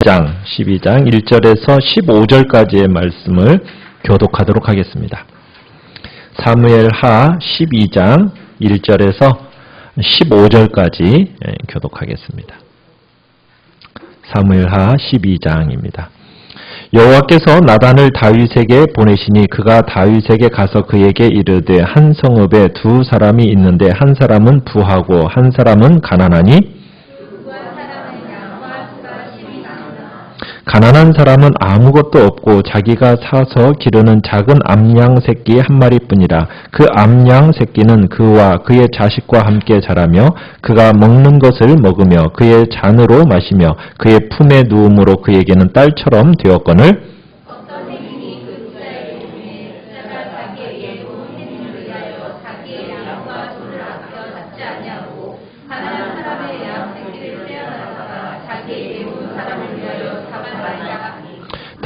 12장 1절에서 15절까지의 말씀을 교독하도록 하겠습니다. 사무엘하 12장 1절에서 15절까지 교독하겠습니다. 사무엘하 12장입니다. 여호와께서 나단을 다윗에게 보내시니 그가 다윗에게 가서 그에게 이르되 한 성읍에 두 사람이 있는데 한 사람은 부하고 한 사람은 가난하니 가난한 사람은 아무것도 없고 자기가 사서 기르는 작은 암양 새끼 한 마리뿐이라. 그 암양 새끼는 그와 그의 자식과 함께 자라며 그가 먹는 것을 먹으며 그의 잔으로 마시며 그의 품에 누움으로 그에게는 딸처럼 되었거늘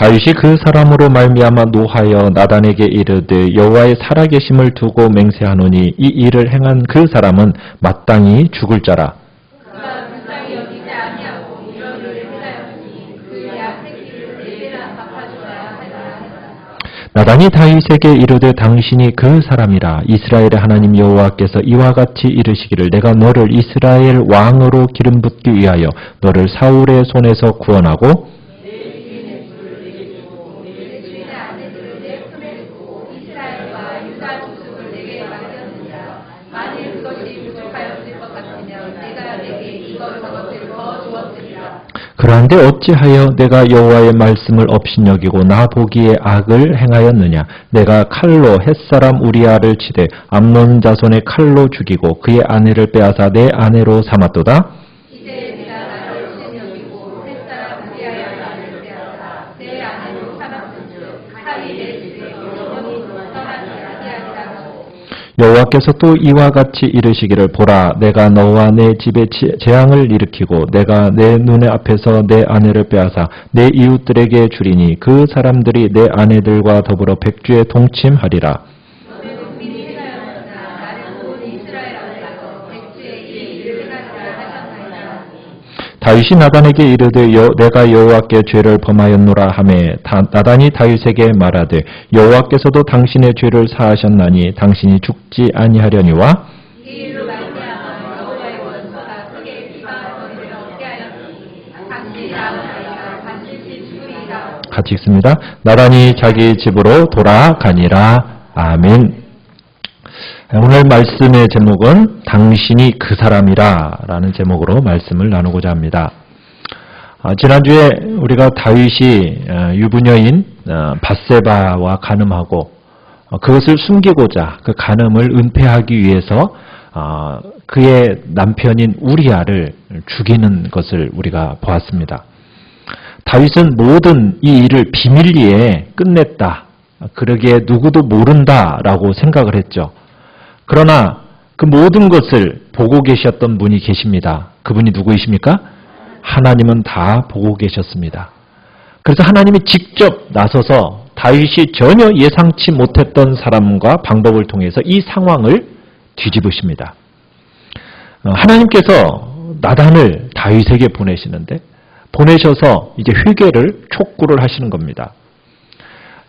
다윗이 그 사람으로 말미암아 노하여 나단에게 이르되 여호와의 살아계심을 두고 맹세하노니 이 일을 행한 그 사람은 마땅히 죽을 자라. 나단이 다윗에게 이르되 당신이 그 사람이라. 이스라엘의 하나님 여호와께서 이와 같이 이르시기를 내가 너를 이스라엘 왕으로 기름 붓기 위하여 너를 사울의 손에서 구원하고 그런데 어찌하여 내가 여호와의 말씀을 업신여기고 나 보기에 악을 행하였느냐. 내가 칼로 햇사람 우리아를 치되 암논 자손의 칼로 죽이고 그의 아내를 빼앗아 내 아내로 삼았도다. 여호와께서 또 이와 같이 이르시기를 보라 내가 너와 내 집에 재앙을 일으키고 내가 내 눈의 앞에서 내 아내를 빼앗아 내 이웃들에게 주리니 그 사람들이 내 아내들과 더불어 백주에 동침하리라. 다윗이 나단에게 이르되 내가 여호와께 죄를 범하였노라 하매 나단이 다윗에게 말하되 여호와께서도 당신의 죄를 사하셨나니 당신이 죽지 아니하려니와 같이 읽습니다. 나단이 자기 집으로 돌아가니라. 아멘. 오늘 말씀의 제목은 당신이 그 사람이라 라는 제목으로 말씀을 나누고자 합니다. 지난주에 우리가 다윗이 유부녀인 밧세바와 간음하고 그것을 숨기고자 그 간음을 은폐하기 위해서 그의 남편인 우리아를 죽이는 것을 우리가 보았습니다. 다윗은 모든 이 일을 비밀리에 끝냈다. 그러기에 누구도 모른다라고 생각을 했죠. 그러나 그 모든 것을 보고 계셨던 분이 계십니다. 그분이 누구이십니까? 하나님은 다 보고 계셨습니다. 그래서 하나님이 직접 나서서 다윗이 전혀 예상치 못했던 사람과 방법을 통해서 이 상황을 뒤집으십니다. 하나님께서 나단을 다윗에게 보내시는데 보내셔서 이제 회개를 촉구를 하시는 겁니다.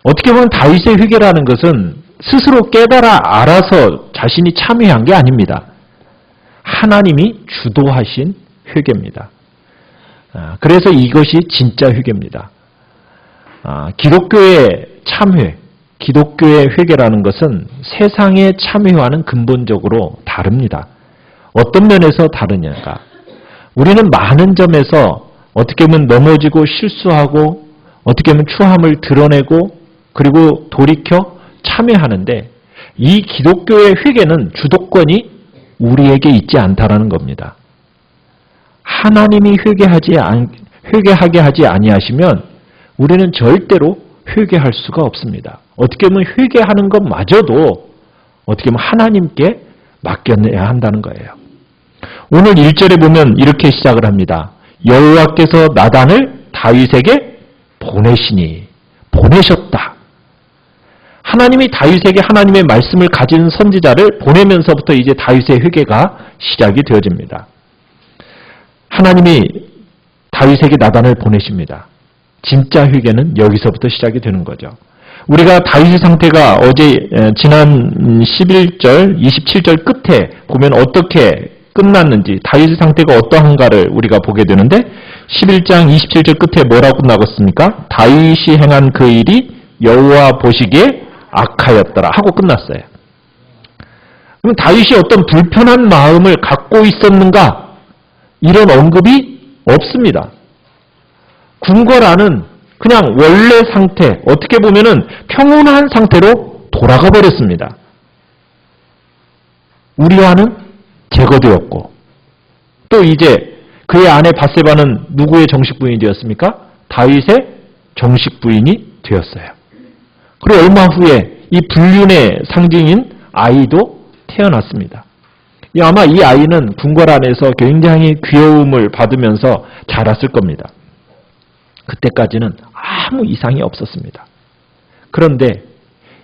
어떻게 보면 다윗의 회개라는 것은 스스로 깨달아 알아서 자신이 참여한 게 아닙니다. 하나님이 주도하신 회개입니다. 그래서 이것이 진짜 회개입니다. 기독교의 참회, 기독교의 회개라는 것은 세상의 참회와는 근본적으로 다릅니다. 어떤 면에서 다르냐가 우리는 많은 점에서 어떻게 보면 넘어지고 실수하고 어떻게 보면 추함을 드러내고 그리고 돌이켜 참여하는데 이 기독교의 회개는 주도권이 우리에게 있지 않다라는 겁니다. 하나님이 회개하게 하지 아니하시면 우리는 절대로 회개할 수가 없습니다. 어떻게 보면 회개하는 것마저도 어떻게 보면 하나님께 맡겨내야 한다는 거예요. 오늘 1절에 보면 이렇게 시작을 합니다. 여호와께서 나단을 다윗에게 보내셨다. 하나님이 다윗에게 하나님의 말씀을 가진 선지자를 보내면서부터 이제 다윗의 회개가 시작이 되어집니다. 하나님이 다윗에게 나단을 보내십니다. 진짜 회개는 여기서부터 시작이 되는 거죠. 우리가 다윗의 상태가 어제 지난 11절, 27절 끝에 보면 어떻게 끝났는지, 다윗의 상태가 어떠한가를 우리가 보게 되는데 11장 27절 끝에 뭐라고 나갔습니까? 다윗이 행한 그 일이 여호와 보시기에 악하였더라 하고 끝났어요. 그럼 다윗이 어떤 불편한 마음을 갖고 있었는가? 이런 언급이 없습니다. 궁궐안은 그냥 원래 상태, 어떻게 보면은 평온한 상태로 돌아가 버렸습니다. 우리아는 제거되었고, 또 이제 그의 아내 바세바는 누구의 정식 부인이 되었습니까? 다윗의 정식 부인이 되었어요. 그리고 얼마 후에 이 불륜의 상징인 아이도 태어났습니다. 아마 이 아이는 궁궐 안에서 굉장히 귀여움을 받으면서 자랐을 겁니다. 그때까지는 아무 이상이 없었습니다. 그런데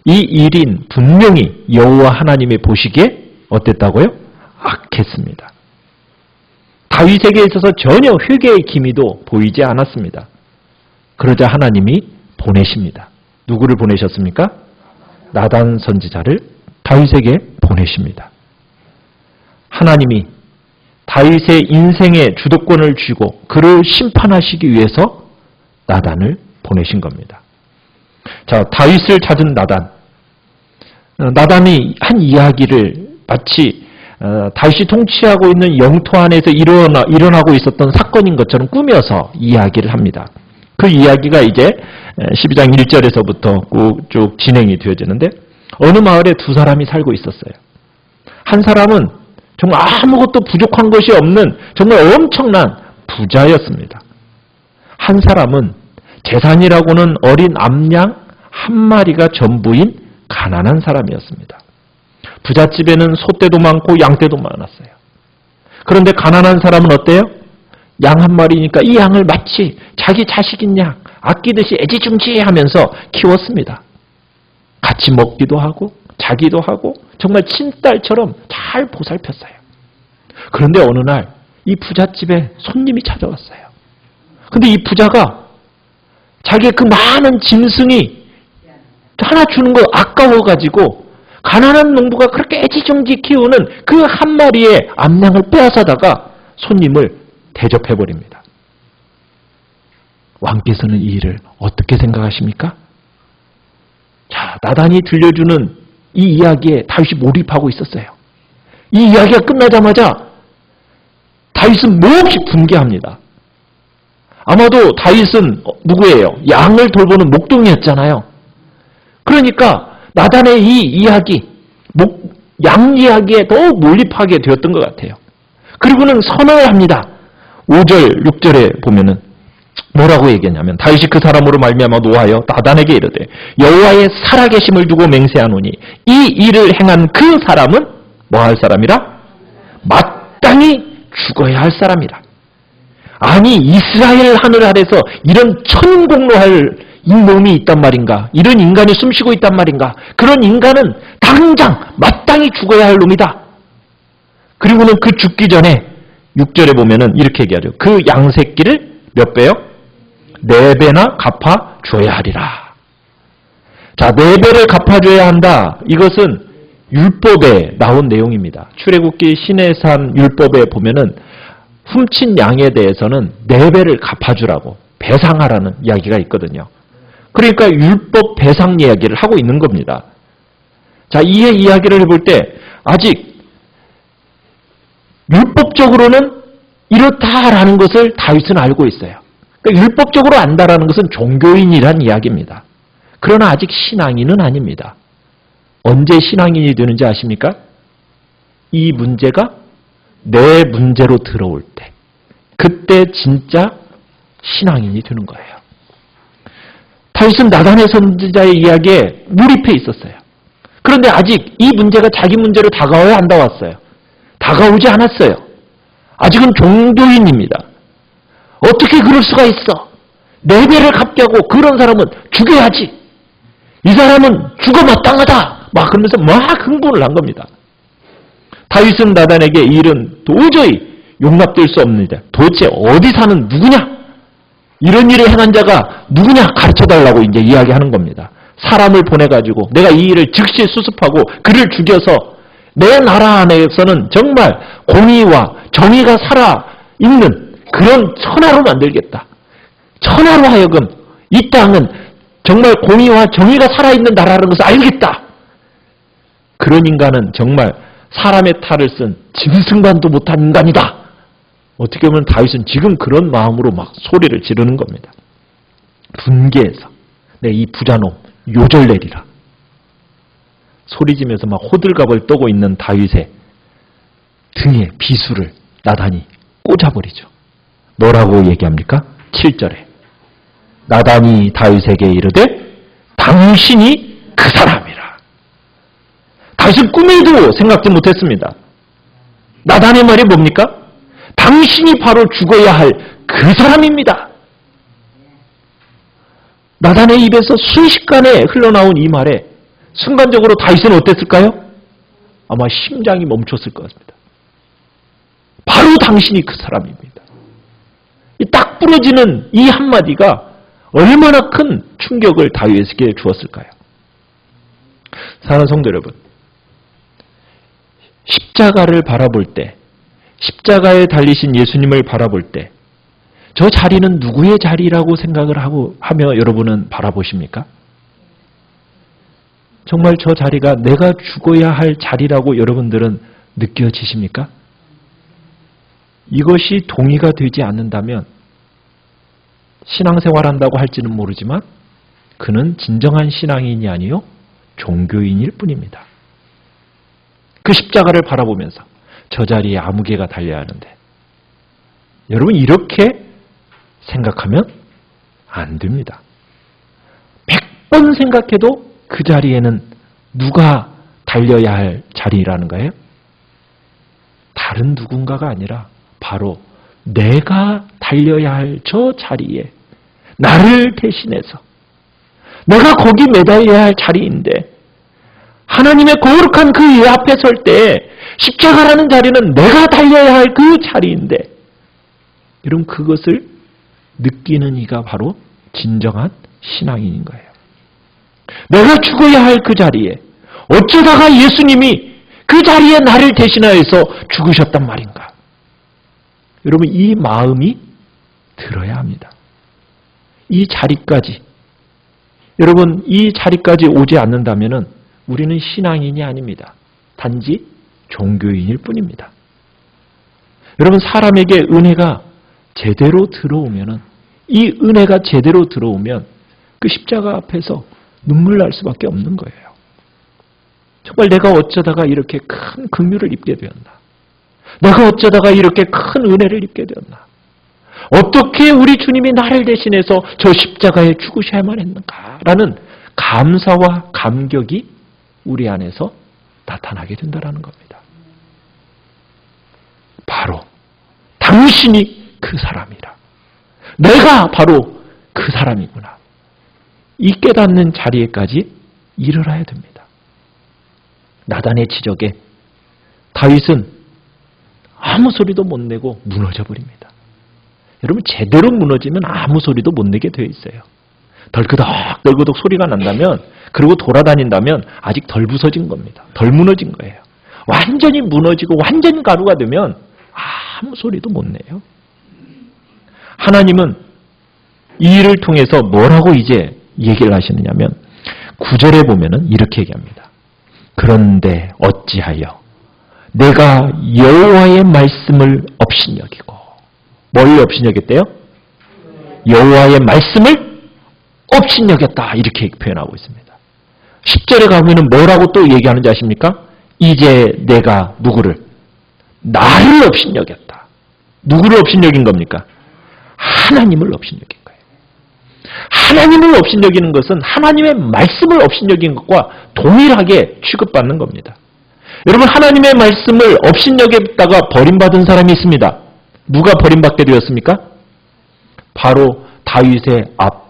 이 일인 분명히 여호와 하나님이 보시기에 어땠다고요? 악했습니다. 다윗에게 있어서 전혀 회개의 기미도 보이지 않았습니다. 그러자 하나님이 보내십니다. 누구를 보내셨습니까? 나단 선지자를 다윗에게 보내십니다. 하나님이 다윗의 인생의 주도권을 쥐고 그를 심판하시기 위해서 나단을 보내신 겁니다. 자, 다윗을 찾은 나단. 나단이 한 이야기를 마치 다윗이 통치하고 있는 영토 안에서 일어나고 있었던 사건인 것처럼 꾸며서 이야기를 합니다. 그 이야기가 이제 12장 1절에서부터 쭉 진행이 되어지는데, 어느 마을에 두 사람이 살고 있었어요. 한 사람은 정말 아무것도 부족한 것이 없는 정말 엄청난 부자였습니다. 한 사람은 재산이라고는 어린 암양 한 마리가 전부인 가난한 사람이었습니다. 부잣집에는 소떼도 많고 양떼도 많았어요. 그런데 가난한 사람은 어때요? 양 한 마리니까 이 양을 마치 자기 자식인 양 아끼듯이 애지중지하면서 키웠습니다. 같이 먹기도 하고 자기도 하고 정말 친딸처럼 잘 보살폈어요. 그런데 어느 날 이 부잣집에 손님이 찾아왔어요. 근데 이 부자가 자기의 그 많은 짐승이 하나 주는 거 아까워가지고 가난한 농부가 그렇게 애지중지 키우는 그 한 마리의 암양을 빼앗아다가 손님을 대접해버립니다. 왕께서는 이 일을 어떻게 생각하십니까? 자, 나단이 들려주는 이 이야기에 다윗이 몰입하고 있었어요. 이 이야기가 끝나자마자 다윗은 몹시 분개합니다. 아마도 다윗은 누구예요? 양을 돌보는 목동이었잖아요. 그러니까 나단의 이 이야기, 양 이야기에 더욱 몰입하게 되었던 것 같아요. 그리고는 선언을 합니다. 5절, 6절에 보면은 뭐라고 얘기했냐면, 다윗이 그 사람으로 말미암아 노하여 나단에게 이르되 여호와의 살아계심을 두고 맹세하노니 이 일을 행한 그 사람은 뭐 할 사람이라? 마땅히 죽어야 할 사람이라. 아니, 이스라엘 하늘 아래서 이런 천공로할 놈이 있단 말인가? 이런 인간이 숨쉬고 있단 말인가? 그런 인간은 당장 마땅히 죽어야 할 놈이다. 그리고는 그 죽기 전에 6절에 보면은 이렇게 얘기하죠. 그 양새끼를 몇 배요? 4배나 갚아줘야 하리라. 자, 4배를 갚아줘야 한다. 이것은 율법에 나온 내용입니다. 출애굽기 시내산 율법에 보면은 훔친 양에 대해서는 4배를 갚아주라고 배상하라는 이야기가 있거든요. 그러니까 율법 배상 이야기를 하고 있는 겁니다. 자, 이 이야기를 해볼 때 아직 율법적으로는 이렇다라는 것을 다윗은 알고 있어요. 그러니까 율법적으로 안다라는 것은 종교인이란 이야기입니다. 그러나 아직 신앙인은 아닙니다. 언제 신앙인이 되는지 아십니까? 이 문제가 내 문제로 들어올 때, 그때 진짜 신앙인이 되는 거예요. 다윗은 나단의 선지자의 이야기에 몰입해 있었어요. 그런데 아직 이 문제가 자기 문제로 다가와야 안 닿았어요. 다가오지 않았어요. 아직은 종교인입니다. 어떻게 그럴 수가 있어? 4배를 갚게 하고 그런 사람은 죽여야지. 이 사람은 죽어 마땅하다. 막 그러면서 막 흥분을 한 겁니다. 다윗은 나단에게 이 일은 도저히 용납될 수 없는 일이다. 도대체 어디 사는 누구냐? 이런 일을 행한 자가 누구냐 가르쳐달라고 이제 이야기하는 겁니다. 사람을 보내가지고 내가 이 일을 즉시 수습하고 그를 죽여서 내 나라 안에서는 정말 공의와 정의가 살아있는 그런 천하로 만들겠다. 천하로 하여금 이 땅은 정말 공의와 정의가 살아있는 나라라는 것을 알겠다. 그런 인간은 정말 사람의 탈을 쓴 짐승만도 못한 인간이다. 어떻게 보면 다윗은 지금 그런 마음으로 막 소리를 지르는 겁니다. 분개해서 내 이 부자놈 요절내리라. 소리지면서 막 호들갑을 떠고 있는 다윗의 등에 비수를 나단이 꽂아버리죠. 뭐라고 얘기합니까? 7절에 나단이 다윗에게 이르되 당신이 그 사람이라. 다윗은 꿈에도 생각지 못했습니다. 나단의 말이 뭡니까? 당신이 바로 죽어야 할 그 사람입니다. 나단의 입에서 순식간에 흘러나온 이 말에 순간적으로 다윗은 어땠을까요? 아마 심장이 멈췄을 것 같습니다. 바로 당신이 그 사람입니다. 이 딱 부러지는 이 한마디가 얼마나 큰 충격을 다윗에게 주었을까요? 사랑하는 성도 여러분, 십자가를 바라볼 때, 십자가에 달리신 예수님을 바라볼 때 저 자리는 누구의 자리라고 생각을 하며 여러분은 바라보십니까? 정말 저 자리가 내가 죽어야 할 자리라고 여러분들은 느껴지십니까? 이것이 동의가 되지 않는다면 신앙생활한다고 할지는 모르지만 그는 진정한 신앙인이 아니요 종교인일 뿐입니다. 그 십자가를 바라보면서 저 자리에 아무개가 달려야 하는데 여러분 이렇게 생각하면 안 됩니다. 100번 생각해도 그 자리에는 누가 달려야 할 자리라는 거예요? 다른 누군가가 아니라 바로 내가 달려야 할 저 자리에 나를 대신해서 내가 거기 매달려야 할 자리인데 하나님의 거룩한 그 예 앞에 설 때 십자가라는 자리는 내가 달려야 할 그 자리인데 여러분 그것을 느끼는 이가 바로 진정한 신앙인인 거예요. 내가 죽어야 할 그 자리에 어쩌다가 예수님이 그 자리에 나를 대신하여서 죽으셨단 말인가. 여러분 이 마음이 들어야 합니다. 이 자리까지 여러분 이 자리까지 오지 않는다면 우리는 신앙인이 아닙니다. 단지 종교인일 뿐입니다. 여러분 사람에게 은혜가 제대로 들어오면은 이 은혜가 제대로 들어오면 그 십자가 앞에서 눈물 날 수밖에 없는 거예요. 정말 내가 어쩌다가 이렇게 큰 긍휼을 입게 되었나? 내가 어쩌다가 이렇게 큰 은혜를 입게 되었나? 어떻게 우리 주님이 나를 대신해서 저 십자가에 죽으셔야만 했는가? 라는 감사와 감격이 우리 안에서 나타나게 된다는 겁니다. 바로 당신이 그 사람이라. 내가 바로 그 사람이구나. 이 깨닫는 자리에까지 이르러야 됩니다. 나단의 지적에 다윗은 아무 소리도 못 내고 무너져 버립니다. 여러분 제대로 무너지면 아무 소리도 못 내게 되어 있어요. 덜그덕 소리가 난다면 그리고 돌아다닌다면 아직 덜 부서진 겁니다. 덜 무너진 거예요. 완전히 무너지고 완전 가루가 되면 아무 소리도 못 내요. 하나님은 이 일을 통해서 뭐라고 이제 얘기를 하시느냐면 9절에 보면은 이렇게 얘기합니다. 그런데 어찌하여 내가 여호와의 말씀을 업신여기고 뭘 업신여겼대요? 여호와의 말씀을 업신여겼다 이렇게 표현하고 있습니다. 10절에 가면은 뭐라고 또 얘기하는지 아십니까? 이제 내가 누구를? 나를 업신여겼다. 누구를 업신여긴 겁니까? 하나님을 업신여긴 거예요. 하나님을 업신여기는 것은 하나님의 말씀을 업신여긴 것과 동일하게 취급받는 겁니다. 여러분 하나님의 말씀을 업신여겼다가 버림받은 사람이 있습니다. 누가 버림받게 되었습니까? 바로 다윗의 앞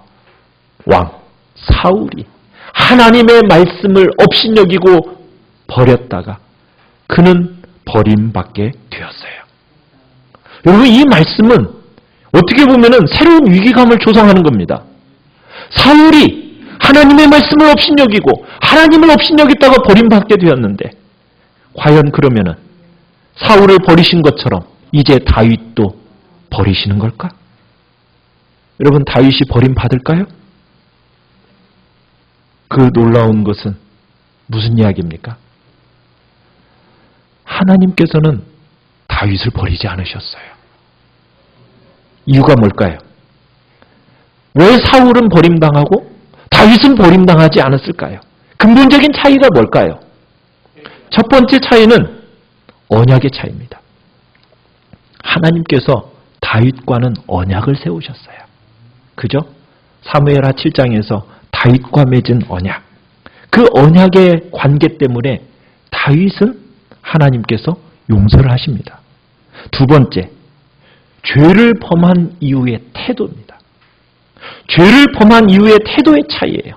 왕 사울이 하나님의 말씀을 업신여기고 버렸다가 그는 버림받게 되었어요. 여러분 이 말씀은 어떻게 보면은 새로운 위기감을 조성하는 겁니다. 사울이 하나님의 말씀을 업신여기고 하나님을 업신여겼다가 버림받게 되었는데 과연 그러면은 사울을 버리신 것처럼 이제 다윗도 버리시는 걸까? 여러분, 다윗이 버림받을까요? 그 놀라운 것은 무슨 이야기입니까? 하나님께서는 다윗을 버리지 않으셨어요. 이유가 뭘까요? 왜 사울은 버림당하고 다윗은 버림당하지 않았을까요? 근본적인 차이가 뭘까요? 첫 번째 차이는 언약의 차이입니다. 하나님께서 다윗과는 언약을 세우셨어요. 그죠? 사무엘하 7장에서 다윗과 맺은 언약. 그 언약의 관계 때문에 다윗은 하나님께서 용서를 하십니다. 두 번째, 죄를 범한 이후의 태도입니다. 죄를 범한 이후의 태도의 차이예요.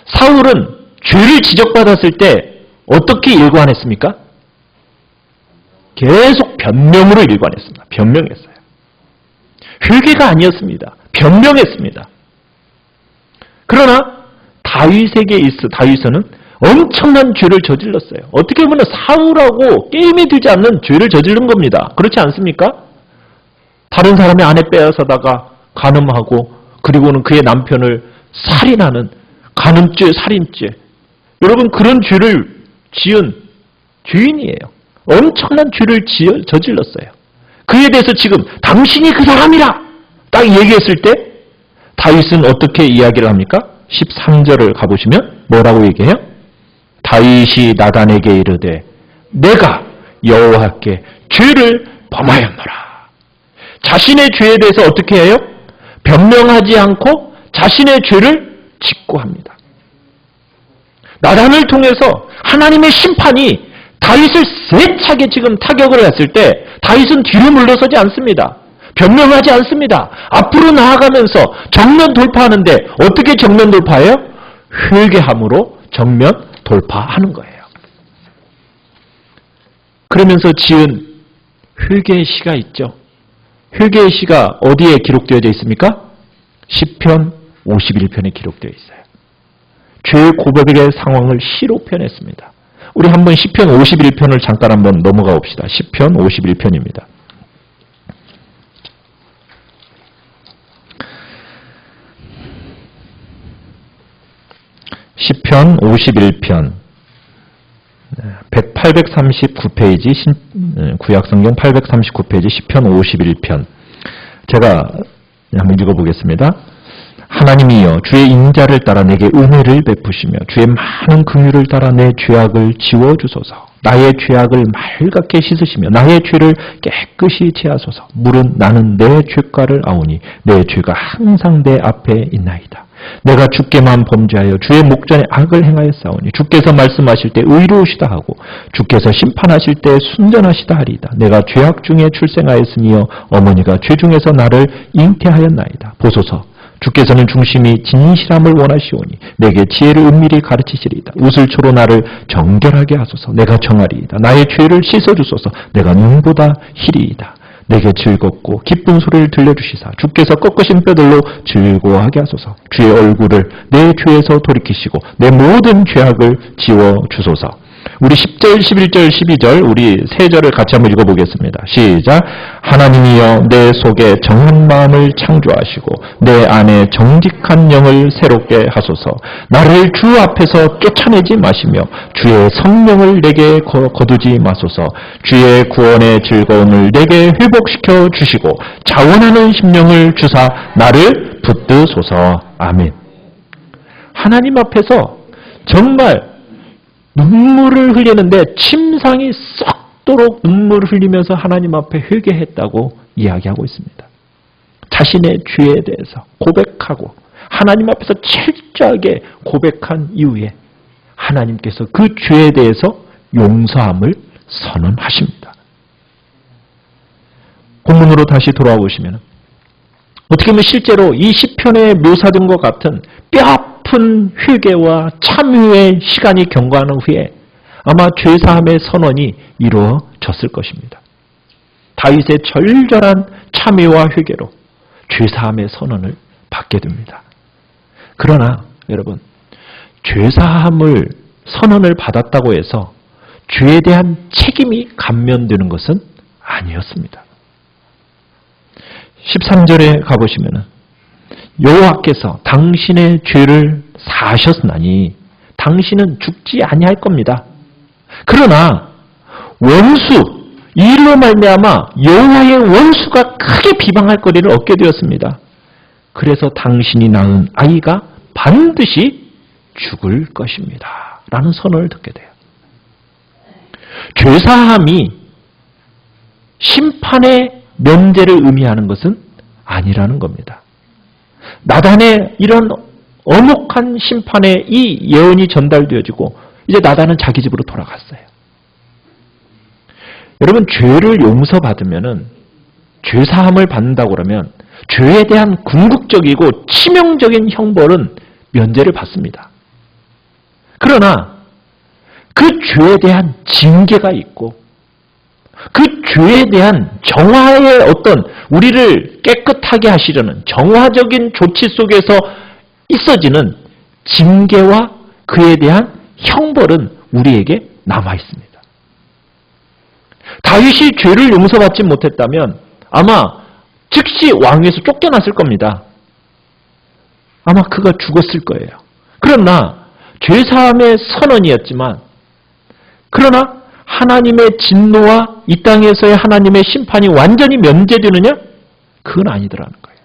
사울은 죄를 지적받았을 때 어떻게 일관했습니까? 계속 변명으로 일관했습니다. 변명했어요. 회개가 아니었습니다. 변명했습니다. 그러나 다윗은 엄청난 죄를 저질렀어요. 어떻게 보면 사울하고 게임이 되지 않는 죄를 저지른 겁니다. 그렇지 않습니까? 다른 사람의 아내 빼앗아다가 간음하고 그리고는 그의 남편을 살인하는 간음죄, 살인죄. 여러분, 그런 죄를 지은 죄인이에요. 엄청난 죄를 저질렀어요. 그에 대해서 지금 당신이 그 사람이라 딱 얘기했을 때 다윗은 어떻게 이야기를 합니까? 13절을 가보시면 뭐라고 얘기해요? 다윗이 나단에게 이르되 내가 여호와께 죄를 범하였노라. 자신의 죄에 대해서 어떻게 해요? 변명하지 않고 자신의 죄를 직고합니다. 나단을 통해서 하나님의 심판이 다윗을 세차게 지금 타격을 했을 때 다윗은 뒤로 물러서지 않습니다. 변명하지 않습니다. 앞으로 나아가면서 정면 돌파하는데 어떻게 정면 돌파해요? 회개함으로 정면 돌파하는 거예요. 그러면서 지은 회개의 시가 있죠. 회개의 시가 어디에 기록되어져 있습니까? 시편 51편에 기록되어 있어요. 죄의 고백의 상황을 시로 표현했습니다. 우리 한번 시편 51편을 잠깐 한번 넘어가 봅시다. 시편 51편입니다. 시편 51편 839페이지 구약성경 839페이지 시편 51편 제가 한번 읽어보겠습니다. 하나님이여 주의 인자를 따라 내게 은혜를 베푸시며 주의 많은 긍휼을 따라 내 죄악을 지워주소서. 나의 죄악을 맑게 씻으시며 나의 죄를 깨끗이 제하소서. 물은 나는 내 죄가를 아오니 내 죄가 항상 내 앞에 있나이다. 내가 주께만 범죄하여 주의 목전에 악을 행하였사오니 주께서 말씀하실 때 의로우시다 하고 주께서 심판하실 때 순전하시다 하리이다. 내가 죄악 중에 출생하였으니여 어머니가 죄 중에서 나를 잉태하였나이다. 보소서 주께서는 중심이 진실함을 원하시오니 내게 지혜를 은밀히 가르치시리이다. 웃을초로 나를 정결하게 하소서. 내가 정하리이다. 나의 죄를 씻어주소서. 내가 눈보다 희리이다. 내게 즐겁고 기쁜 소리를 들려주시사 주께서 꺾으신 뼈들로 즐거워하게 하소서. 주의 얼굴을 내 죄에서 돌이키시고 내 모든 죄악을 지워주소서. 우리 10절, 11절, 12절 우리 세 절을 같이 한번 읽어보겠습니다. 시작. 하나님이여 내 속에 정한 마음을 창조하시고 내 안에 정직한 영을 새롭게 하소서. 나를 주 앞에서 쫓아내지 마시며 주의 성령을 내게 거두지 마소서. 주의 구원의 즐거움을 내게 회복시켜 주시고 자원하는 심령을 주사 나를 붙드소서. 아멘. 하나님 앞에서 정말 눈물을 흘리는데 침상이 썩도록 눈물을 흘리면서 하나님 앞에 회개했다고 이야기하고 있습니다. 자신의 죄에 대해서 고백하고 하나님 앞에서 철저하게 고백한 이후에 하나님께서 그 죄에 대해서 용서함을 선언하십니다. 본문으로 다시 돌아와 보시면 어떻게 보면 실제로 이 시편에 묘사된 것 같은 뼈아픈 회개와 참회의 시간이 경과하는 후에 아마 죄사함의 선언이 이루어졌을 것입니다. 다윗의 절절한 참회와 회개로 죄사함의 선언을 받게 됩니다. 그러나 여러분, 죄사함을 선언을 받았다고 해서 죄에 대한 책임이 감면되는 것은 아니었습니다. 13절에 가보시면은 여호와께서 당신의 죄를 사하셨나니 당신은 죽지 아니할 겁니다. 그러나 원수, 이 일로 말미암아 여호와의 원수가 크게 비방할 거리를 얻게 되었습니다. 그래서 당신이 낳은 아이가 반드시 죽을 것입니다. 라는 선언을 듣게 돼요. 죄사함이 심판의 면제를 의미하는 것은 아니라는 겁니다. 나단의 이런 엄혹한 심판의 이 예언이 전달되어지고 이제 나단은 자기 집으로 돌아갔어요. 여러분, 죄를 용서받으면은 죄사함을 받는다고 그러면 죄에 대한 궁극적이고 치명적인 형벌은 면제를 받습니다. 그러나 그 죄에 대한 징계가 있고 그 죄에 대한 정화의 어떤 우리를 깨끗하게 하시려는 정화적인 조치 속에서 있어지는 징계와 그에 대한 형벌은 우리에게 남아 있습니다. 다윗이 죄를 용서받지 못했다면 아마 즉시 왕위에서 쫓겨났을 겁니다. 아마 그가 죽었을 거예요. 그러나 죄사함의 선언이었지만 그러나 하나님의 진노와 이 땅에서의 하나님의 심판이 완전히 면제되느냐? 그건 아니더라는 거예요.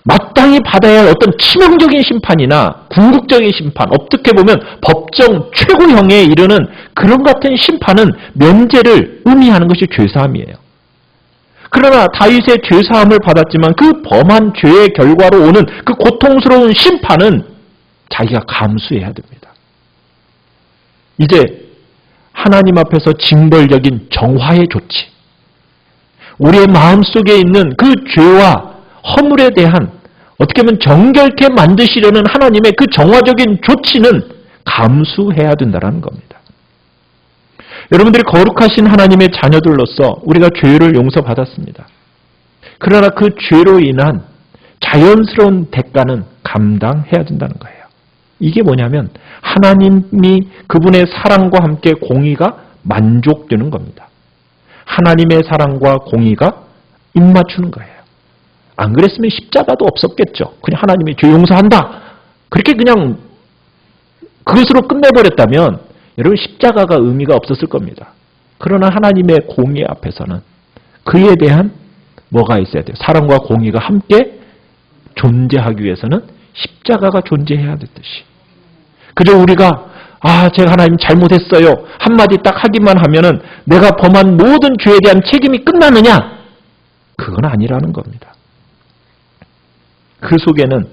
마땅히 받아야 할 어떤 치명적인 심판이나 궁극적인 심판, 어떻게 보면 법정 최고형에 이르는 그런 같은 심판은 면제를 의미하는 것이 죄사함이에요. 그러나 다윗의 죄사함을 받았지만 그 범한 죄의 결과로 오는 그 고통스러운 심판은 자기가 감수해야 됩니다. 이제 하나님 앞에서 징벌적인 정화의 조치, 우리의 마음속에 있는 그 죄와 허물에 대한 어떻게 보면 정결케 만드시려는 하나님의 그 정화적인 조치는 감수해야 된다는 겁니다. 여러분들이 거룩하신 하나님의 자녀들로서 우리가 죄를 용서받았습니다. 그러나 그 죄로 인한 자연스러운 대가는 감당해야 된다는 거예요. 이게 뭐냐면 하나님이 그분의 사랑과 함께 공의가 만족되는 겁니다. 하나님의 사랑과 공의가 입맞추는 거예요. 안 그랬으면 십자가도 없었겠죠. 그냥 하나님이 죄 용서한다. 그렇게 그냥 그것으로 끝내버렸다면 여러분 십자가가 의미가 없었을 겁니다. 그러나 하나님의 공의 앞에서는 그에 대한 뭐가 있어야 돼요? 사랑과 공의가 함께 존재하기 위해서는 십자가가 존재해야 됐듯이. 그저 우리가 제가 하나님 잘못했어요. 한마디 딱 하기만 하면은 내가 범한 모든 죄에 대한 책임이 끝나느냐? 그건 아니라는 겁니다. 그 속에는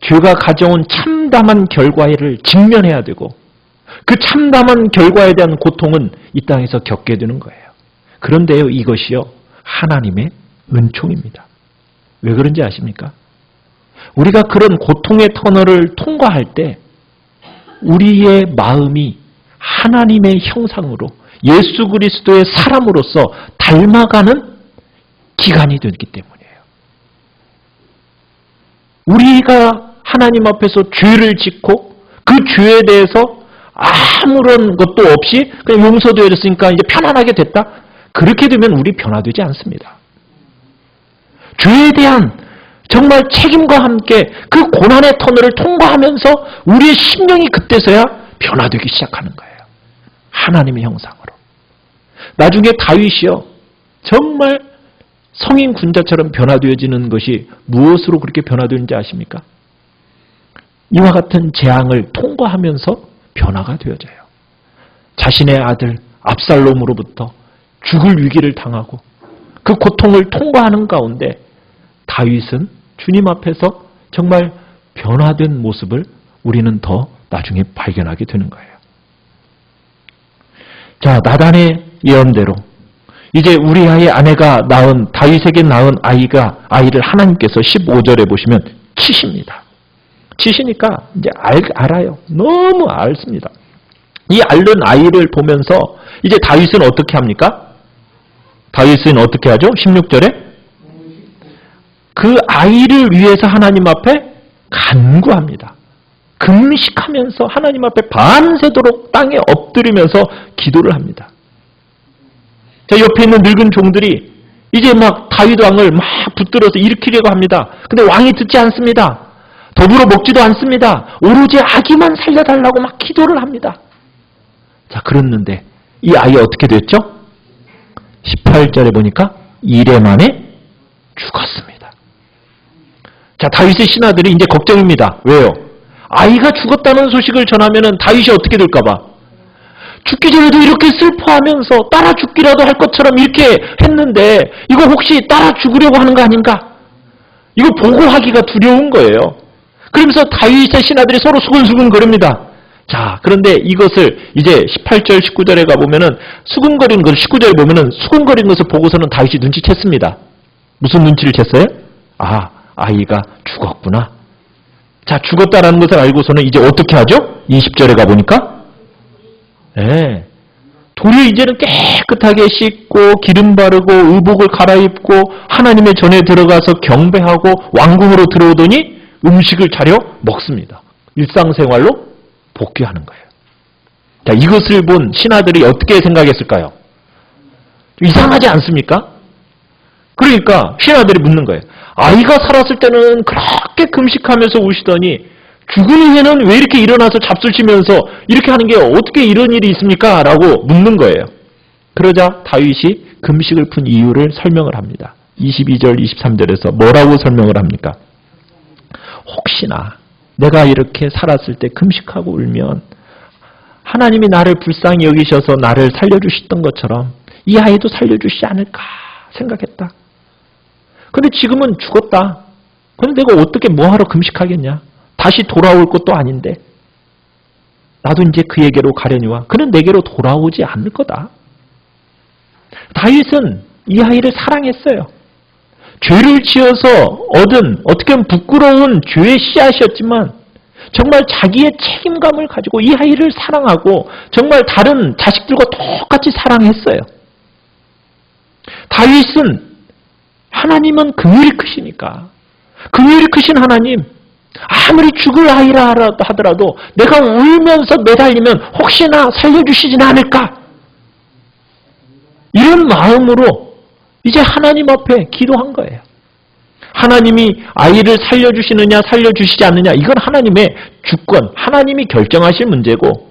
죄가 가져온 참담한 결과를 직면해야 되고 그 참담한 결과에 대한 고통은 이 땅에서 겪게 되는 거예요. 그런데요, 이것이요 하나님의 은총입니다. 왜 그런지 아십니까? 우리가 그런 고통의 터널을 통과할 때 우리의 마음이 하나님의 형상으로 예수 그리스도의 사람으로서 닮아가는 기간이 되기 때문이에요. 우리가 하나님 앞에서 죄를 짓고 그 죄에 대해서 아무런 것도 없이 그냥 용서되어졌으니까 이제 편안하게 됐다? 그렇게 되면 우리 변화되지 않습니다. 죄에 대한 정말 책임과 함께 그 고난의 터널을 통과하면서 우리의 심령이 그때서야 변화되기 시작하는 거예요. 하나님의 형상으로. 나중에 다윗이요 정말 성인 군자처럼 변화되어지는 것이 무엇으로 그렇게 변화되는지 아십니까? 이와 같은 재앙을 통과하면서 변화가 되어져요. 자신의 아들 압살롬으로부터 죽을 위기를 당하고 그 고통을 통과하는 가운데 다윗은 주님 앞에서 정말 변화된 모습을 우리는 더 나중에 발견하게 되는 거예요. 자, 나단의 예언대로 이제 우리아의 아내가 낳은 다윗에게 낳은 아이를 하나님께서 15절에 보시면 치십니다. 치시니까 이제 알아요. 너무 알습니다. 이 앓는 아이를 보면서 이제 다윗은 어떻게 합니까? 다윗은 어떻게 하죠? 16절에 그 아이를 위해서 하나님 앞에 간구합니다. 금식하면서 하나님 앞에 밤새도록 땅에 엎드리면서 기도를 합니다. 자, 옆에 있는 늙은 종들이 이제 막 다윗 왕을 막 붙들어서 일으키려고 합니다. 근데 왕이 듣지 않습니다. 더불어 먹지도 않습니다. 오로지 아기만 살려달라고 막 기도를 합니다. 자, 그랬는데 이 아이 어떻게 됐죠? 18절에 보니까 이레 만에 죽었습니다. 자, 다윗의 신하들이 이제 걱정입니다. 왜요? 아이가 죽었다는 소식을 전하면은 다윗이 어떻게 될까봐. 죽기 전에도 이렇게 슬퍼하면서 따라 죽기라도 할 것처럼 이렇게 했는데 이거 혹시 따라 죽으려고 하는 거 아닌가? 이거 보고하기가 두려운 거예요. 그러면서 다윗의 신하들이 서로 수근수근 거립니다. 자, 그런데 이것을 이제 18절, 19절에 가보면은 수근거리는 것을 19절에 보면은 수근거리는 것을 보고서는 다윗이 눈치챘습니다. 무슨 눈치를 챘어요? 아, 아이가 죽었구나. 자, 죽었다라는 것을 알고서는 이제 어떻게 하죠? 20절에 가보니까 네. 도리어 이제는 깨끗하게 씻고 기름 바르고 의복을 갈아입고 하나님의 전에 들어가서 경배하고 왕궁으로 들어오더니 음식을 차려 먹습니다. 일상생활로 복귀하는 거예요. 자, 이것을 본 신하들이 어떻게 생각했을까요? 이상하지 않습니까? 그러니까 신하들이 묻는 거예요. 아이가 살았을 때는 그렇게 금식하면서 우시더니 죽은 후에는 왜 이렇게 일어나서 잡수시면서 이렇게 하는 게 어떻게 이런 일이 있습니까? 라고 묻는 거예요. 그러자 다윗이 금식을 푼 이유를 설명을 합니다. 22절, 23절에서 뭐라고 설명을 합니까? 혹시나 내가 이렇게 살았을 때 금식하고 울면 하나님이 나를 불쌍히 여기셔서 나를 살려주셨던 것처럼 이 아이도 살려주시지 않을까 생각했다. 근데 지금은 죽었다. 근데 내가 어떻게 뭐하러 금식하겠냐? 다시 돌아올 것도 아닌데 나도 이제 그에게로 가려니와 그는 내게로 돌아오지 않을 거다. 다윗은 이 아이를 사랑했어요. 죄를 지어서 얻은 어떻게 보면 부끄러운 죄의 씨앗이었지만 정말 자기의 책임감을 가지고 이 아이를 사랑하고 정말 다른 자식들과 똑같이 사랑했어요. 다윗은 하나님은 긍휼이 크시니까 긍휼이 크신 하나님 아무리 죽을 아이라 하더라도 내가 울면서 매달리면 혹시나 살려주시진 않을까? 이런 마음으로 이제 하나님 앞에 기도한 거예요. 하나님이 아이를 살려주시느냐 살려주시지 않느냐 이건 하나님의 주권, 하나님이 결정하실 문제고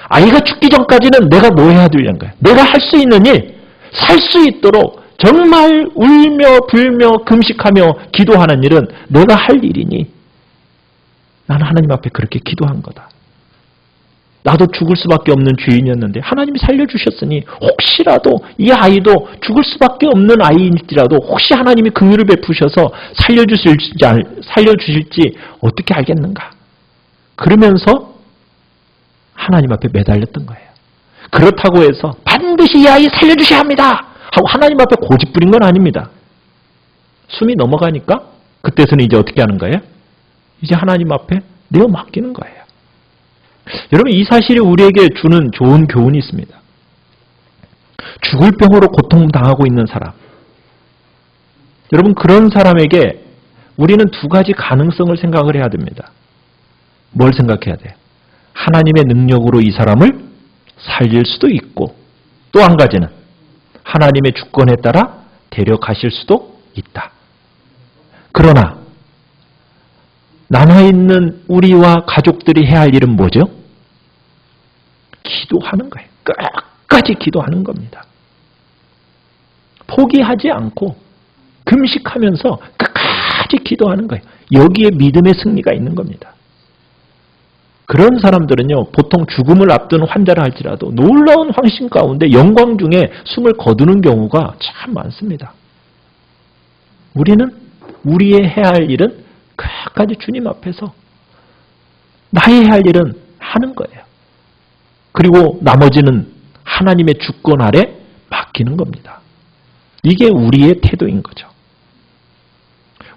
아이가 죽기 전까지는 내가 뭐 해야 되는 거예요? 내가 할 수 있는 일, 살 수 있도록 정말 울며 불며 금식하며 기도하는 일은 내가 할 일이니 나는 하나님 앞에 그렇게 기도한 거다. 나도 죽을 수밖에 없는 죄인이었는데 하나님이 살려주셨으니 혹시라도 이 아이도 죽을 수밖에 없는 아이일지라도 혹시 하나님이 긍휼을 베푸셔서 살려주실지 어떻게 알겠는가. 그러면서 하나님 앞에 매달렸던 거예요. 그렇다고 해서 반드시 이 아이 살려주셔야 합니다 하고 하나님 앞에 고집 부린 건 아닙니다. 숨이 넘어가니까 그때서는 이제 어떻게 하는 거예요? 이제 하나님 앞에 내어 맡기는 거예요. 여러분 이 사실이 우리에게 주는 좋은 교훈이 있습니다. 죽을 병으로 고통당하고 있는 사람. 여러분 그런 사람에게 우리는 두 가지 가능성을 생각을 해야 됩니다. 뭘 생각해야 돼요? 하나님의 능력으로 이 사람을 살릴 수도 있고 또 한 가지는 하나님의 주권에 따라 데려가실 수도 있다. 그러나 남아있는 우리와 가족들이 해야 할 일은 뭐죠? 기도하는 거예요. 끝까지 기도하는 겁니다. 포기하지 않고 금식하면서 끝까지 기도하는 거예요. 여기에 믿음의 승리가 있는 겁니다. 그런 사람들은요, 보통 죽음을 앞둔 환자를 할지라도 놀라운 환신 가운데 영광 중에 숨을 거두는 경우가 참 많습니다. 우리는 우리의 해야 할 일은 끝까지 주님 앞에서 나의 해야 할 일은 하는 거예요. 그리고 나머지는 하나님의 주권 아래 맡기는 겁니다. 이게 우리의 태도인 거죠.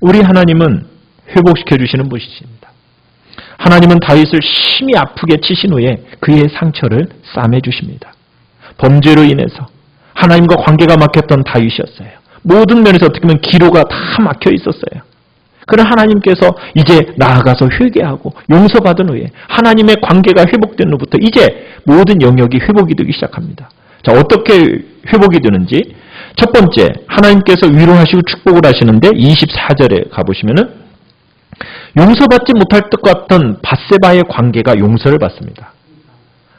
우리 하나님은 회복시켜 주시는 분이십니다. 하나님은 다윗을 심히 아프게 치신 후에 그의 상처를 싸매 주십니다. 범죄로 인해서 하나님과 관계가 막혔던 다윗이었어요. 모든 면에서 어떻게 보면 기로가 다 막혀 있었어요. 그러나 하나님께서 이제 나아가서 회개하고 용서받은 후에 하나님의 관계가 회복된 후부터 이제 모든 영역이 회복이 되기 시작합니다. 자, 어떻게 회복이 되는지 첫 번째, 하나님께서 위로하시고 축복을 하시는데 24절에 가보시면은 용서받지 못할 것 같던 밧세바의 관계가 용서를 받습니다.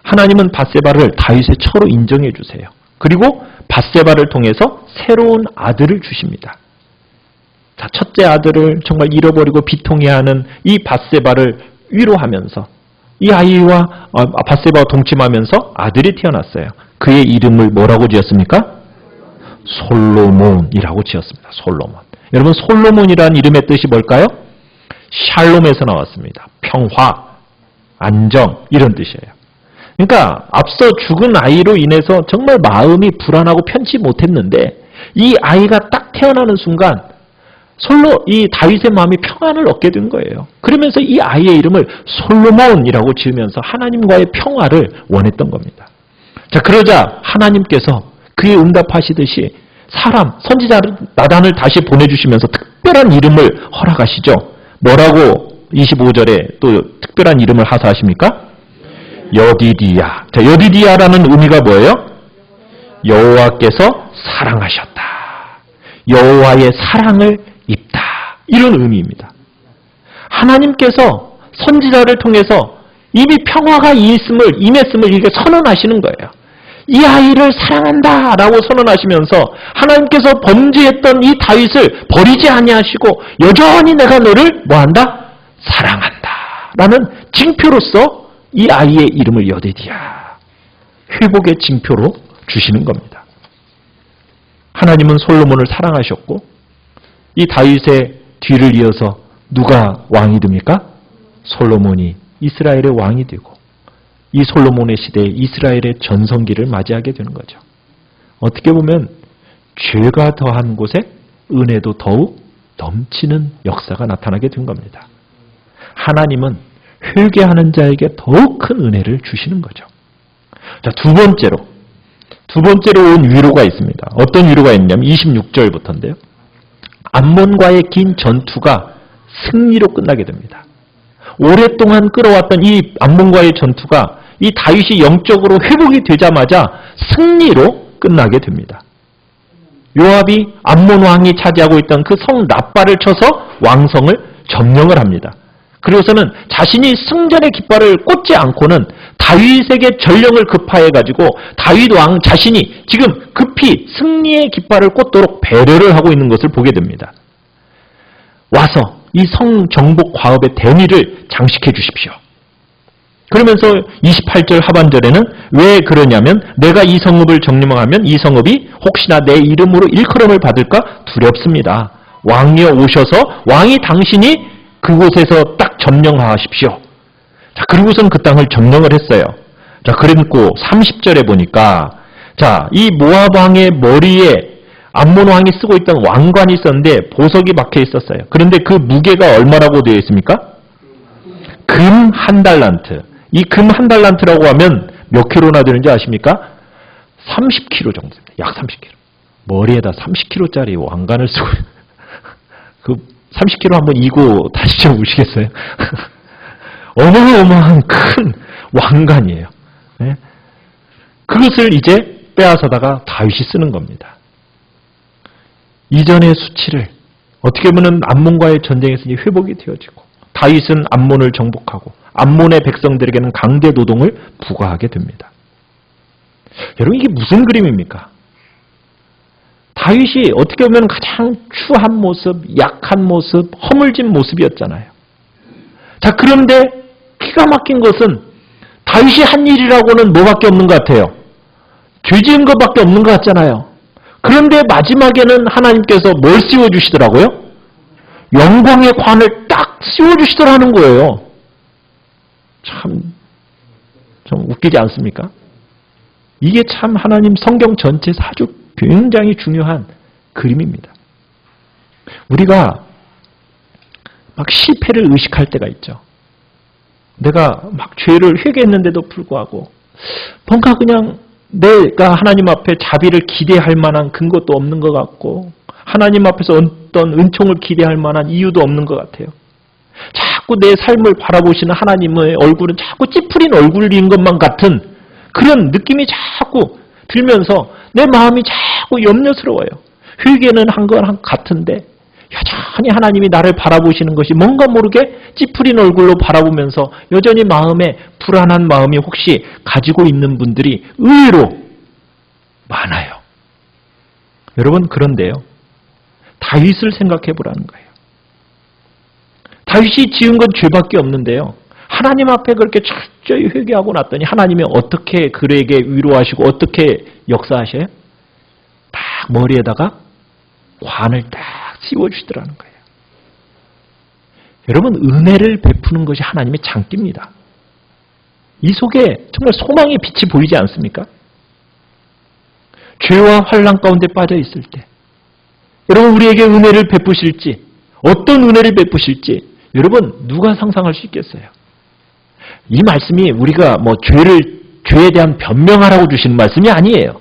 하나님은 밧세바를 다윗의 처로 인정해 주세요. 그리고 밧세바를 통해서 새로운 아들을 주십니다. 자, 첫째 아들을 정말 잃어버리고 비통해하는 이 밧세바를 위로하면서 이 아이와 밧세바와 동침하면서 아들이 태어났어요. 그의 이름을 뭐라고 지었습니까? 솔로몬이라고 지었습니다. 솔로몬. 여러분, 솔로몬이라는 이름의 뜻이 뭘까요? 샬롬에서 나왔습니다. 평화, 안정, 이런 뜻이에요. 그러니까 앞서 죽은 아이로 인해서 정말 마음이 불안하고 편치 못했는데 이 아이가 딱 태어나는 순간 이 다윗의 마음이 평안을 얻게 된 거예요. 그러면서 이 아이의 이름을 솔로몬이라고 지으면서 하나님과의 평화를 원했던 겁니다. 자, 그러자 하나님께서 그의 응답하시듯이 선지자 나단을 다시 보내주시면서 특별한 이름을 허락하시죠. 뭐라고 25절에 또 특별한 이름을 하사하십니까? 여디디야. 자, 여디디야라는 의미가 뭐예요? 여호와께서 사랑하셨다. 여호와의 사랑을 입다. 이런 의미입니다. 하나님께서 선지자를 통해서 이미 평화가 임했음을 이렇게 선언하시는 거예요. 이 아이를 사랑한다 라고 선언하시면서 하나님께서 범죄했던 이 다윗을 버리지 아니하시고 여전히 내가 너를 뭐한다? 사랑한다 라는 징표로서 이 아이의 이름을 여디디야, 회복의 징표로 주시는 겁니다. 하나님은 솔로몬을 사랑하셨고 이 다윗의 뒤를 이어서 누가 왕이 됩니까? 솔로몬이 이스라엘의 왕이 되고 이 솔로몬의 시대에 이스라엘의 전성기를 맞이하게 되는 거죠. 어떻게 보면 죄가 더한 곳에 은혜도 더욱 넘치는 역사가 나타나게 된 겁니다. 하나님은 회개하는 자에게 더욱 큰 은혜를 주시는 거죠. 자, 두 번째로 온 위로가 있습니다. 어떤 위로가 있냐면 26절부터인데요. 암몬과의 긴 전투가 승리로 끝나게 됩니다. 오랫동안 끌어왔던 이 암몬과의 전투가 이 다윗이 영적으로 회복이 되자마자 승리로 끝나게 됩니다. 요압이 암몬 왕이 차지하고 있던 그 성 랍바를 쳐서 왕성을 점령을 합니다. 그리고서는 자신이 승전의 깃발을 꽂지 않고는 다윗에게 전령을 급파해가지고 다윗 왕 자신이 지금 급히 승리의 깃발을 꽂도록 배려를 하고 있는 것을 보게 됩니다. 와서 이 성 정복 과업의 대미를 장식해 주십시오. 그러면서 28절 하반절에는 왜 그러냐면 내가 이 성읍을 정림하면 이 성읍이 혹시나 내 이름으로 일컬음을 받을까 두렵습니다. 왕이여 오셔서 왕이 당신이 그곳에서 딱 점령하십시오. 자, 그리고선 그 땅을 점령을 했어요. 자, 그리고 30절에 보니까 자, 이 모압 왕의 머리에 암몬 왕이 쓰고 있던 왕관이 있었는데 보석이 박혀 있었어요. 그런데 그 무게가 얼마라고 되어 있습니까? 금 한 달란트. 이 금 한 달란트라고 하면 몇 킬로나 되는지 아십니까? 30kg 정도 됩니다. 약 30kg. 머리에다 30kg짜리 왕관을 쓰고 그 30kg 한번 이고 다시 좀 보시겠어요? 어마어마한 큰 왕관이에요. 네? 그것을 이제 빼앗아다가 다윗이 쓰는 겁니다. 이전의 수치를 어떻게 보면 암몬과의 전쟁에서 회복이 되어지고 다윗은 암몬을 정복하고 암몬의 백성들에게는 강제 노동을 부과하게 됩니다. 여러분, 이게 무슨 그림입니까? 다윗이 어떻게 보면 가장 추한 모습, 약한 모습, 허물진 모습이었잖아요. 자, 그런데 기가 막힌 것은 다윗이 한 일이라고는 뭐밖에 없는 것 같아요? 죄 지은 것밖에 없는 것 같잖아요. 그런데 마지막에는 하나님께서 뭘 씌워주시더라고요? 영광의 관을 딱 씌워주시더라는 거예요. 좀 웃기지 않습니까? 이게 참 하나님 성경 전체에서 아주 굉장히 중요한 그림입니다. 우리가 막 실패를 의식할 때가 있죠. 내가 막 죄를 회개했는데도 불구하고 뭔가 그냥 내가 하나님 앞에 자비를 기대할 만한 근거도 없는 것 같고 하나님 앞에서 어떤 은총을 기대할 만한 이유도 없는 것 같아요. 자꾸 내 삶을 바라보시는 하나님의 얼굴은 자꾸 찌푸린 얼굴인 것만 같은 그런 느낌이 자꾸 들면서 내 마음이 자꾸 염려스러워요. 회개는 한 것 같은데 여전히 하나님이 나를 바라보시는 것이 뭔가 모르게 찌푸린 얼굴로 바라보면서 여전히 마음에 불안한 마음이 혹시 가지고 있는 분들이 의외로 많아요. 여러분, 그런데요, 다윗을 생각해 보라는 거예요. 다윗이 지은 건 죄밖에 없는데요, 하나님 앞에 그렇게 철저히 회개하고 났더니 하나님이 어떻게 그에게 위로하시고 어떻게 역사하셔요? 딱 머리에다가 관을 딱 씌워주시더라는 거예요. 여러분, 은혜를 베푸는 것이 하나님의 장기입니다. 이 속에 정말 소망의 빛이 보이지 않습니까? 죄와 환난 가운데 빠져 있을 때 여러분, 우리에게 은혜를 베푸실지, 어떤 은혜를 베푸실지 여러분 누가 상상할 수 있겠어요? 이 말씀이 우리가 죄에 대한 변명하라고 주시는 말씀이 아니에요.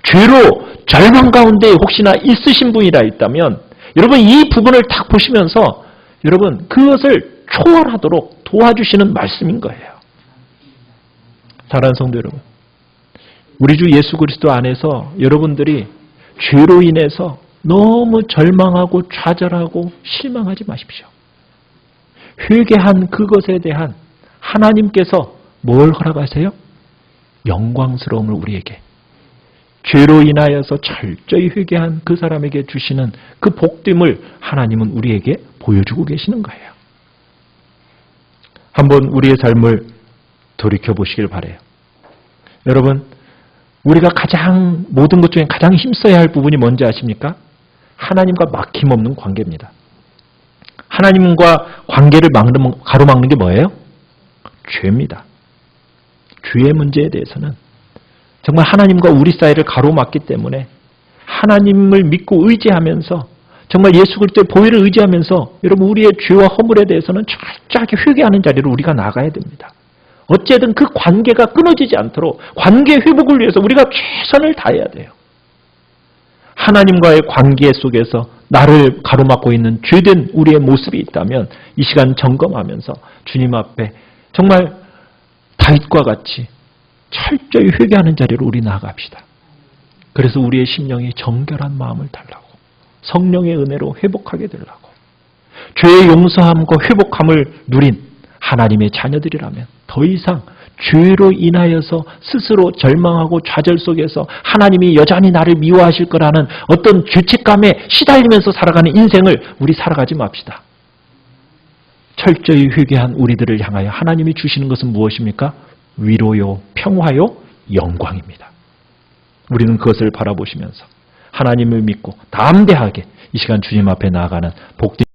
죄로 절망 가운데 혹시나 있으신 분이라 있다면 여러분, 이 부분을 딱 보시면서 여러분 그것을 초월하도록 도와주시는 말씀인 거예요. 사랑하는 성도 여러분, 우리 주 예수 그리스도 안에서 여러분들이 죄로 인해서 너무 절망하고 좌절하고 실망하지 마십시오. 회개한 그것에 대한 하나님께서 뭘 허락하세요? 영광스러움을 우리에게, 죄로 인하여서 철저히 회개한 그 사람에게 주시는 그 복됨을 하나님은 우리에게 보여주고 계시는 거예요. 한번 우리의 삶을 돌이켜보시길 바라요. 여러분, 우리가 모든 것 중에 가장 힘써야 할 부분이 뭔지 아십니까? 하나님과 막힘없는 관계입니다. 하나님과 관계를 가로막는 게 뭐예요? 죄입니다. 죄의 문제에 대해서는 정말 하나님과 우리 사이를 가로막기 때문에 하나님을 믿고 의지하면서 정말 예수 그리스도의 보혈을 의지하면서 여러분 우리의 죄와 허물에 대해서는 철저하게 회개하는 자리로 우리가 나가야 됩니다. 어쨌든 그 관계가 끊어지지 않도록 관계 회복을 위해서 우리가 최선을 다해야 돼요. 하나님과의 관계 속에서 나를 가로막고 있는 죄된 우리의 모습이 있다면 이 시간 점검하면서 주님 앞에 정말 다윗과 같이 철저히 회개하는 자리로 우리 나아갑시다. 그래서 우리의 심령이 정결한 마음을 달라고, 성령의 은혜로 회복하게 되려고, 죄의 용서함과 회복함을 누린 하나님의 자녀들이라면 더 이상 죄로 인하여서 스스로 절망하고 좌절 속에서 하나님이 여전히 나를 미워하실 거라는 어떤 죄책감에 시달리면서 살아가는 인생을 우리 살아가지 맙시다. 철저히 회개한 우리들을 향하여 하나님이 주시는 것은 무엇입니까? 위로요, 평화요, 영광입니다. 우리는 그것을 바라보시면서 하나님을 믿고 담대하게 이 시간 주님 앞에 나아가는 복된